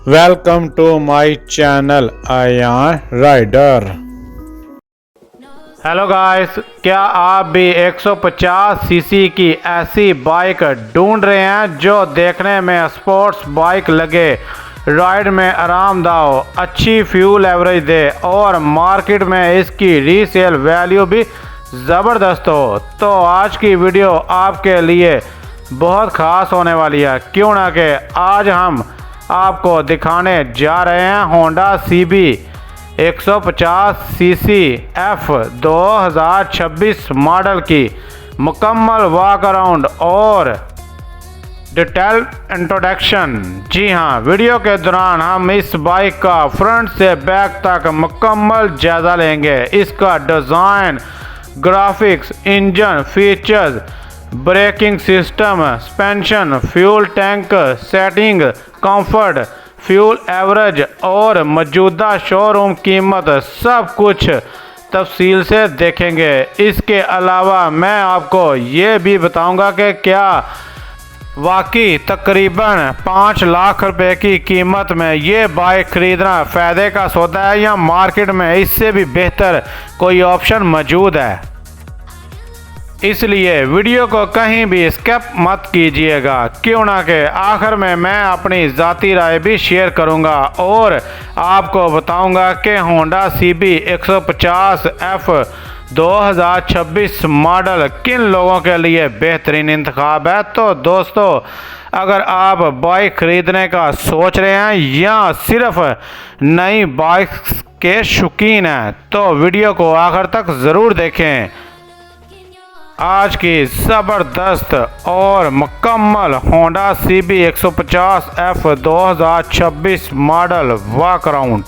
Welcome to my channel Ayan rider. Hello guys, क्या आप भी 150 सीसी की ऐसी बाइक ढूंढ रहे हैं जो देखने में स्पोर्ट्स बाइक लगे, राइड में आरामदायक हो, अच्छी फ्यूल एवरेज दे और मार्केट में इसकी रीसेल वैल्यू भी ज़बरदस्त हो? तो आज की वीडियो आपके लिए बहुत ख़ास होने वाली है। क्यों ना कि आज हम आपको दिखाने जा रहे हैं Honda CB 150 CC F 2026 model की मुकम्मल वॉक अराउंड और डिटेल इंट्रोडक्शन। जी हाँ, वीडियो के दौरान हम इस बाइक का फ्रंट से बैक तक मुकम्मल जायजा लेंगे। इसका design, graphics, engine features, braking system, suspension, fuel tank setting, comfort, fuel average और मौजूदा शोरूम कीमत सब कुछ तफसील से देखेंगे। इसके अलावा मैं आपको ये भी बताऊंगा कि क्या वाकई तकरीबन 5 लाख रुपए की कीमत में ये बाइक खरीदना फ़ायदे का सौदा है या मार्केट में इससे भी बेहतर कोई ऑप्शन मौजूद है। इसलिए वीडियो को कहीं भी स्किप मत कीजिएगा। क्यों ना कि आखिर में मैं अपनी ज़ाती राय भी शेयर करूंगा और आपको बताऊंगा कि होंडा CB 150 F 2026 मॉडल किन लोगों के लिए बेहतरीन इंतखाब है। तो दोस्तों, अगर आप बाइक खरीदने का सोच रहे हैं या सिर्फ नई बाइक के शौकीन हैं तो वीडियो को आखिर तक ज़रूर देखें। आज की ज़बरदस्त और मुकम्मल Honda CB 150 F 2026 model walk around.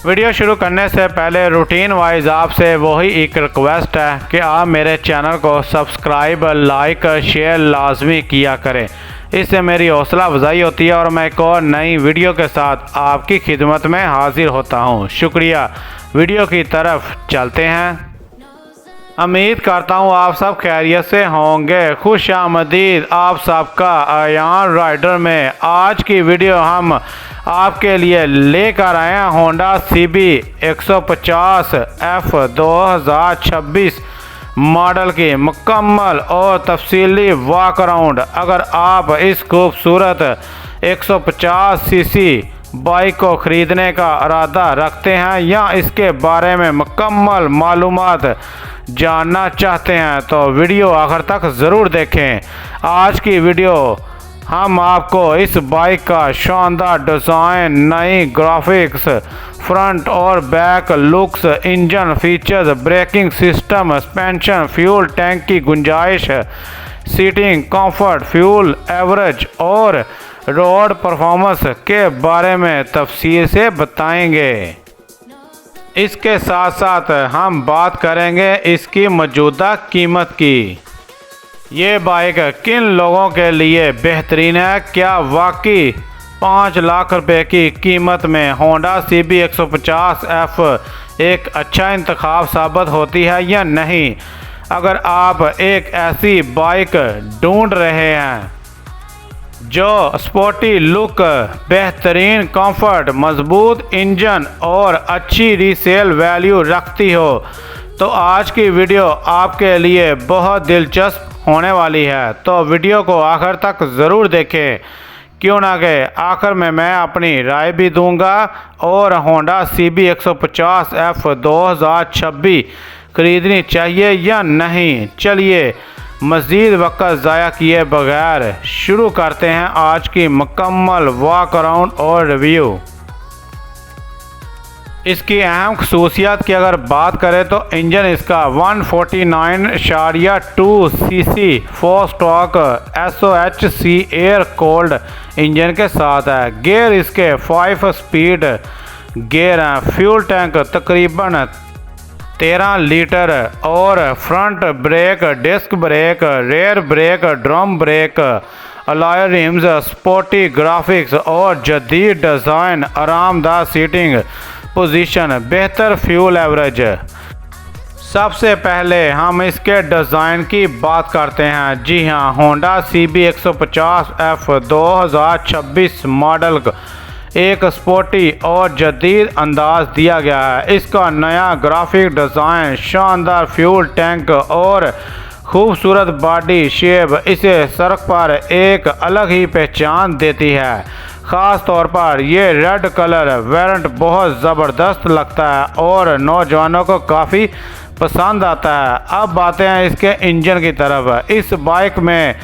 Video शुरू करने से पहले रूटीन वाइज आपसे वही एक रिक्वेस्ट है कि आप मेरे चैनल को सब्सक्राइब, लाइक, शेयर लाजमी किया करें। इससे मेरी हौसला अफजाई होती है और मैं एक और नई वीडियो के साथ आपकी खिदमत में हाजिर होता हूँ। शुक्रिया। वीडियो की तरफ चलते हैं। उम्मीद करता हूँ आप सब खैरियत से होंगे। खुश आमदीद आप सबका आयान राइडर में। आज की वीडियो हम आपके लिए लेकर आए हैं होंडा CB 150 F 2026 मॉडल की मुकम्मल और तफसीली वॉक अराउंड। अगर आप इस खूबसूरत 150 सीसी बाइक को ख़रीदने का इरादा रखते हैं या इसके बारे में मुकम्मल मालूमात जानना चाहते हैं तो वीडियो आखिर तक ज़रूर देखें। आज की वीडियो हम आपको इस बाइक का शानदार डिज़ाइन, नई ग्राफिक्स, फ्रंट और back looks, engine features, braking system, suspension, fuel tank की गुंजाइश, सीटिंग कंफर्ट, फ्यूल एवरेज और रोड परफॉर्मेंस के बारे में तफसील से बताएंगे। इसके साथ साथ हम बात करेंगे इसकी मौजूदा कीमत की। ये बाइक किन लोगों के लिए बेहतरीन है? क्या वाकई 5 लाख रुपए की कीमत में होंडा CB 150 F एक अच्छा इंतखाब साबित होती है या नहीं? अगर आप एक ऐसी बाइक ढूंढ रहे हैं जो स्पोर्टी लुक, बेहतरीन कंफर्ट, मजबूत इंजन और अच्छी रीसेल वैल्यू रखती हो तो आज की वीडियो आपके लिए बहुत दिलचस्प होने वाली है। तो वीडियो को आखिर तक ज़रूर देखें। क्यों ना कि आखिर में मैं अपनी राय भी दूंगा और होंडा CB 150 F 2026 खरीदनी चाहिए या नहीं। चलिए मज़ीद वक्त ज़ाया किए बगैर शुरू करते हैं आज की मुकम्मल वॉक अराउंड और रिव्यू। इसकी अहम खसूसियात की अगर बात करें तो इंजन इसका 149.2 cc 4 stroke SOHC air cold engine के साथ है। गियर इसके 5 स्पीड गियर हैं। फ्यूल टैंक तकरीबन 13 लीटर और front brake, disc brake, rear brake, drum brake, alloy rims, sporty graphics और जदीद डिज़ाइन, आरामदायक सीटिंग पोजीशन, बेहतर फ्यूल एवरेज, सबसे पहले हम इसके डिज़ाइन की बात करते हैं। जी हाँ, होंडा CB 150F 2026 मॉडल एक स्पोर्टी और जदीद अंदाज दिया गया है। इसका नया ग्राफिक डिज़ाइन, शानदार फ्यूल टैंक और खूबसूरत बॉडी शेप इसे सड़क पर एक अलग ही पहचान देती है। ख़ास तौर पर ये रेड कलर वेरिएंट बहुत ज़बरदस्त लगता है और नौजवानों को काफ़ी पसंद आता है। अब आते हैं इसके इंजन की तरफ। इस बाइक में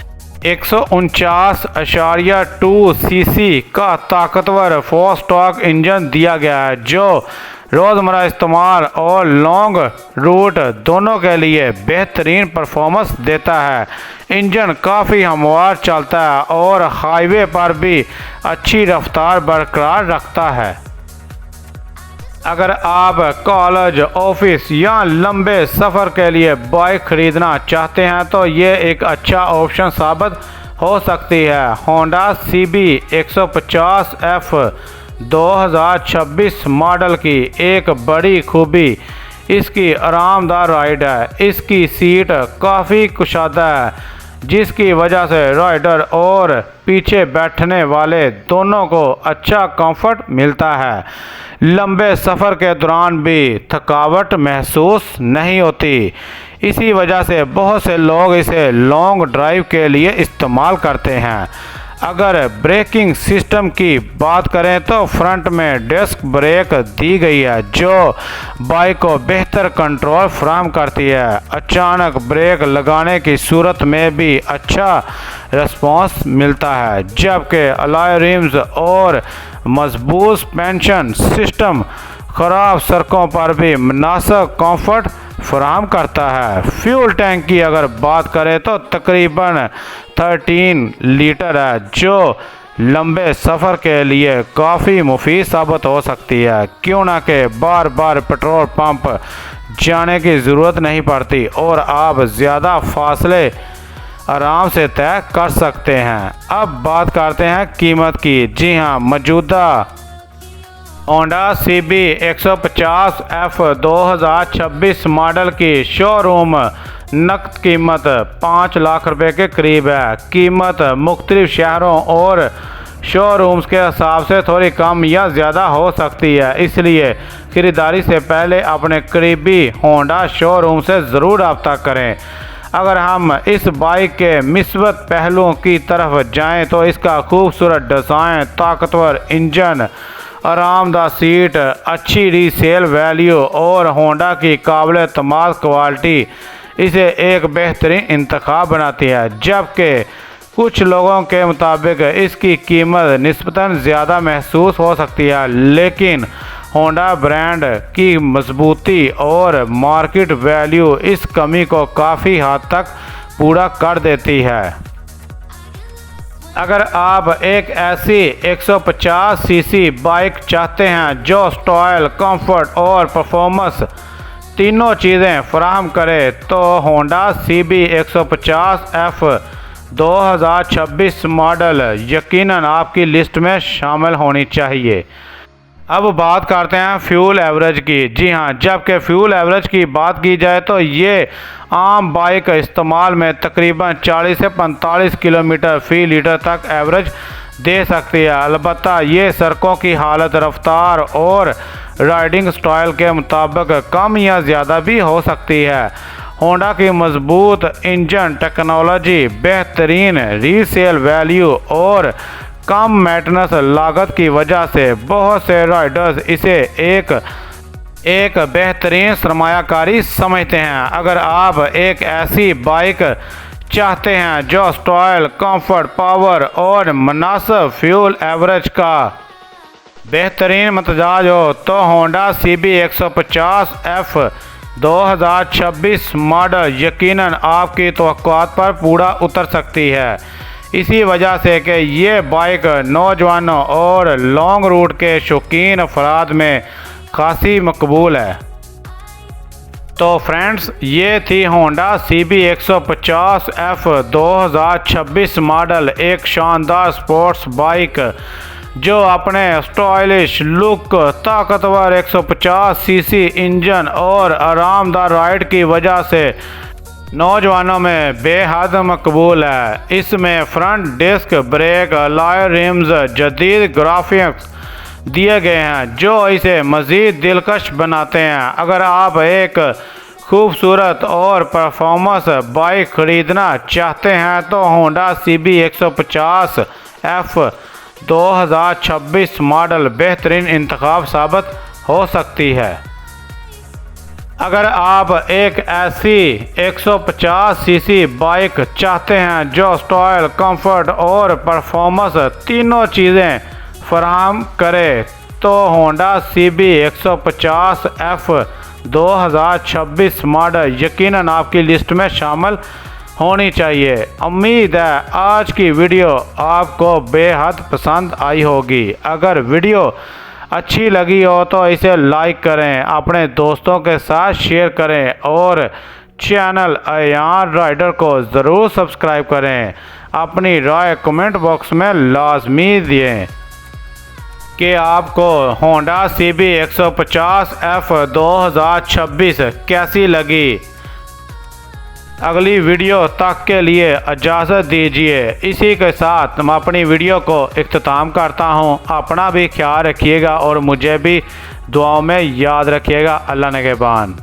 149.2 सीसी का ताकतवर 4 स्ट्रोक इंजन दिया गया है जो रोज़मर्रा इस्तेमाल और लॉन्ग रूट दोनों के लिए बेहतरीन परफॉर्मेंस देता है। इंजन काफ़ी हमवार चलता है और हाईवे पर भी अच्छी रफ्तार बरकरार रखता है। अगर आप कॉलेज, ऑफिस या लंबे सफ़र के लिए बाइक खरीदना चाहते हैं तो ये एक अच्छा ऑप्शन साबित हो सकती है। होंडा CB 150F 2026 मॉडल की एक बड़ी खूबी इसकी आरामदायक राइड है। इसकी सीट काफ़ी कुशादा है जिसकी वजह से राइडर और पीछे बैठने वाले दोनों को अच्छा कंफर्ट मिलता है। लंबे सफ़र के दौरान भी थकावट महसूस नहीं होती। इसी वजह से बहुत से लोग इसे लॉन्ग ड्राइव के लिए इस्तेमाल करते हैं। अगर ब्रेकिंग सिस्टम की बात करें तो फ्रंट में डिस्क ब्रेक दी गई है जो बाइक को बेहतर कंट्रोल फराहम करती है। अचानक ब्रेक लगाने की सूरत में भी अच्छा रिस्पांस मिलता है, जबकि अलॉय रिम्स और मजबूत सस्पेंशन सिस्टम ख़राब सड़कों पर भी मुनासिब कंफर्ट फराहम करता है। फ्यूल टैंक की अगर बात करें तो तकरीबन 13 लीटर है जो लंबे सफ़र के लिए काफ़ी मुफीद साबित हो सकती है, क्यों ना कि बार बार पेट्रोल पंप जाने की ज़रूरत नहीं पड़ती और आप ज़्यादा फासले आराम से तय कर सकते हैं। अब बात करते हैं कीमत की। जी हाँ, मौजूदा होंडा CB 150F 2026 मॉडल की शोरूम नकद कीमत 5 लाख रुपए के करीब है। कीमत मुख्तलिफ शहरों और शोरूम्स के हिसाब से थोड़ी कम या ज़्यादा हो सकती है, इसलिए ख़रीदारी से पहले अपने करीबी होंडा शोरूम से ज़रूर रब्ता करें। अगर हम इस बाइक के मिस्बत पहलुओं की तरफ जाएं तो इसका खूबसूरत डिज़ाइन, ताकतवर इंजन, आरामदायक सीट, अच्छी रीसेल वैल्यू और होंडा की काबिल एतमाद क्वालिटी इसे एक बेहतरीन इंतखाब बनाती है। जबकि कुछ लोगों के मुताबिक इसकी कीमत निस्बतन ज़्यादा महसूस हो सकती है, लेकिन होंडा ब्रांड की मजबूती और मार्केट वैल्यू इस कमी को काफ़ी हद तक पूरा कर देती है। अगर आप एक ऐसी 150 सीसी बाइक चाहते हैं जो स्टाइल, कंफर्ट और परफॉर्मेंस तीनों चीज़ें फराहम करे तो होंडा CB 150F 2026 मॉडल यकीनन आपकी लिस्ट में शामिल होनी चाहिए। अब बात करते हैं फ्यूल एवरेज की। जी हाँ, जबकि फ्यूल एवरेज की बात की जाए तो ये आम बाइक इस्तेमाल में तकरीबन 40 से 45 किलोमीटर फ़ी लीटर तक एवरेज दे सकती है। अलबत्ता ये सड़कों की हालत, रफ्तार और राइडिंग स्टाइल के मुताबिक कम या ज़्यादा भी हो सकती है। होंडा की मजबूत इंजन टेक्नोलॉजी, बेहतरीन रीसेल वैल्यू और कम मेंटेनेंस लागत की वजह से बहुत से राइडर्स इसे एक बेहतरीन सरमायाकारी समझते हैं। अगर आप एक ऐसी बाइक चाहते हैं जो स्टाइल, कंफर्ट, पावर और मुनासिब फ्यूल एवरेज का बेहतरीन मतजाज हो तो होंडा CB 150F 2026 मॉडल यकीनन आपकी तवक्कुआत पर पूरा उतर सकती है। इसी वजह से कि ये बाइक नौजवानों और लॉन्ग रूट के शौकीन अफराद में खासी मकबूल है। तो फ्रेंड्स, ये थी होंडा CB 150F 2026 मॉडल, एक शानदार स्पोर्ट्स बाइक जो अपने स्टाइलिश लुक, ताकतवर 150 सीसी इंजन और आरामदार राइड की वजह से नौजवानों में बेहद मकबूल है। इसमें front disc brake, alloy rims, जदीद ग्राफिक्स दिए गए हैं जो इसे मज़ीद दिलकश बनाते हैं। अगर आप एक खूबसूरत और परफॉर्मेंस बाइक ख़रीदना चाहते हैं तो होंडा CB 150F 2026 मॉडल बेहतरीन इंतखाब साबित हो सकती है। अगर आप एक ऐसी 150 सीसी बाइक चाहते हैं जो स्टाइल, कंफर्ट और परफॉर्मेंस तीनों चीज़ें फराहम करे तो होंडा CB 150F 2026 मॉडल यकीनन आपकी लिस्ट में शामिल होनी चाहिए। उम्मीद है आज की वीडियो आपको बेहद पसंद आई होगी। अगर वीडियो अच्छी लगी हो तो इसे लाइक करें, अपने दोस्तों के साथ शेयर करें और चैनल अयान राइडर को ज़रूर सब्सक्राइब करें। अपनी राय कमेंट बॉक्स में लाजमी दें कि आपको होंडा CB 150F 2026 कैसी लगी। अगली वीडियो तक के लिए इजाज़त दीजिए। इसी के साथ मैं अपनी वीडियो को इख्तिताम करता हूँ। अपना भी ख्याल रखिएगा और मुझे भी दुआओं में याद रखिएगा। अल्लाह निगहबान।